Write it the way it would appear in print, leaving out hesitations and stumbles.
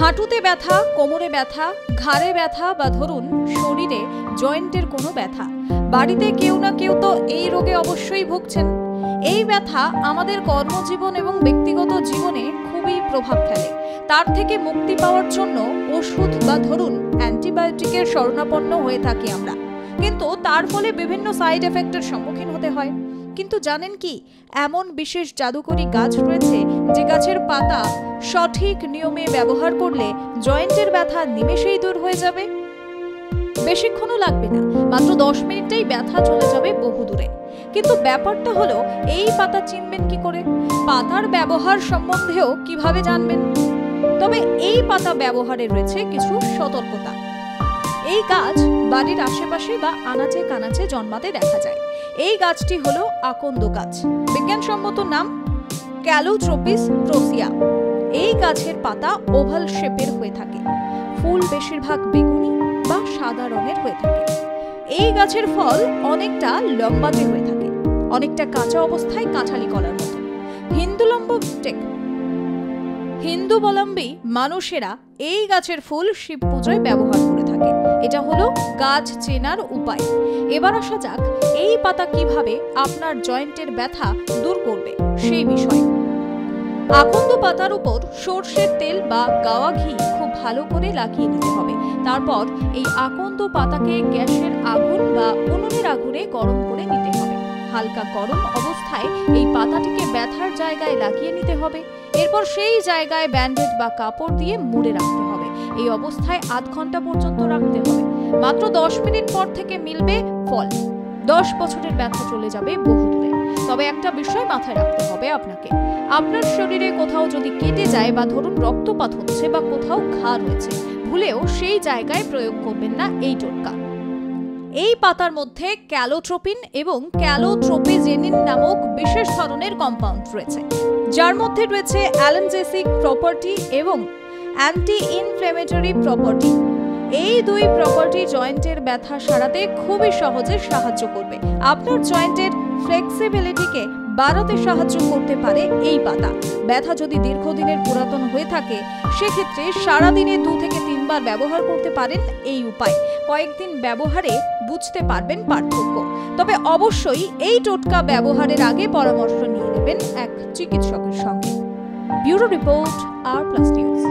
হাঁটুতে ব্যথা, কোমরে ব্যথা, ঘাড়ে ব্যথা বা ধরুন শরীরে জয়েন্টের কোনো ব্যথা, বাড়িতে কেউ না কেউ তো এই রোগে অবশ্যই ভুগছেন। এই ব্যথা আমাদের কর্মজীবন এবং ব্যক্তিগত জীবনে খুবই প্রভাব ফেলে। তার থেকে মুক্তি পাওয়ার জন্য ওষুধ বা ধরুন অ্যান্টিবায়োটিকের শরণাপন্ন হয়ে থাকি আমরা, কিন্তু তার ফলে বিভিন্ন সাইড এফেক্টের সম্মুখীন হতে হয়। কিন্তু জানেন কি, এমন বিশেষ জাদুকরী গাছ রয়েছে যে গাছের পাতা সঠিক নিয়মে ব্যবহার করলে জয়েন্টের ব্যথা নিমেষেই দূর হয়ে যাবে। বেশিক্ষণও লাগবে না, মাত্র 10 মিনিটেই ব্যথা চলে যাবে বহু দূরে। কিন্তু ব্যাপারটা হলো, এই পাতা চিনবেন কি করে, পাতার ব্যবহার সম্বন্ধেও কিভাবে জানবেন? তবে এই পাতা ব্যবহারে রয়েছে কিছু সতর্কতা। এই গাছ বাড়ির আশেপাশে বা আনাচে কানাচে জন্মাতে দেখা যায়। এই গাছটি হলো আকন্দ গাছ, বিজ্ঞানসম্মত নাম ক্যালোট্রোপিস প্রোসিয়া। এই গাছের পাতা ওভাল শেপের হয়ে থাকে, ফুল বেশিরভাগ বেগুনি বা সাদা রঙের হয়ে থাকে। এই গাছের ফল অনেকটা লম্বাটে হয়ে থাকে, অনেকটা কাঁচা অবস্থায় কাঁঠালি কলার মতো। হিন্দুবলম্বী মানুষেরা এই গাছের ফুল শিব পূজায় ব্যবহার করে থাকে। এটা হলো গাছ চেনার উপায়। এবার আসা যাক এই পাতা কিভাবে আপনার জয়েন্টের ব্যথা দূর করবে সেই বিষয়ে। আকন্দ পাতার উপর সরষের তেল বা গাওয়া ঘি খুব ভালো করে লাগিয়ে নিতে হবে। তারপর এই আকন্দ পাতাকে গ্যাসের আগুন বা উনুনের আগুনে গরম করে নিতে হবে। হালকা গরম অবস্থায় এই পাতাটিকে ব্যথার জায়গায় লাগিয়ে নিতে হবে। এরপর সেই জায়গায় ব্যান্ডেড বা কাপড় দিয়ে মুড়ে রাখতে হবে। এই অবস্থায় আধ ঘন্টা পর্যন্ত রাখতে হবে। মাত্র 10 মিনিট পর থেকে মিলবে ফল। 10 বছরের ব্যথা চলে যাবে বহু দূরে। তবে একটা বিষয় মাথায় রাখতে হবে আপনাকে, আপনার শরীরে কোথাও যদি কেটে যায় বা ধরুন রক্তপাত হচ্ছে বা কোথাও ঘা রয়েছে, ভুলেও সেই জায়গায় প্রয়োগ করবেন না এই টোটকা। এই পাতার মধ্যে ক্যালোট্রোপিন এবং ক্যালোট্রোপিজেনিন নামক বিশেষ ধরনের কম্পাউন্ড রয়েছে, যার মধ্যে রয়েছে অ্যালানজেসিক প্রপার্টি এবং অ্যান্টি ইনফ্ল্যামেটরি প্রপার্টি। এই দুই প্রপার্টি জয়েন্টের ব্যথা সারাতে খুবই সহজে সাহায্য করবে। আপনার জয়েন্টের ফ্লেক্সিবিলিটিকে বাড়াতে সাহায্য করতে পারে এই পাতা। ব্যথা যদি দীর্ঘদিনের পুরাতন হয়ে থাকে, সেক্ষেত্রে সারাদিনে 2 থেকে 3 বার ব্যবহার করতে পারেন এই উপায়। কয়েকদিন ব্যবহারে বুঝতে পারবেন পার্থক্য। তবে অবশ্যই এই টোটকা ব্যবহারের আগে পরামর্শ নিয়ে নেবেন এক চিকিৎসকের সঙ্গে। ব্যুরো রিপোর্ট, আর প্লাস নিউজ।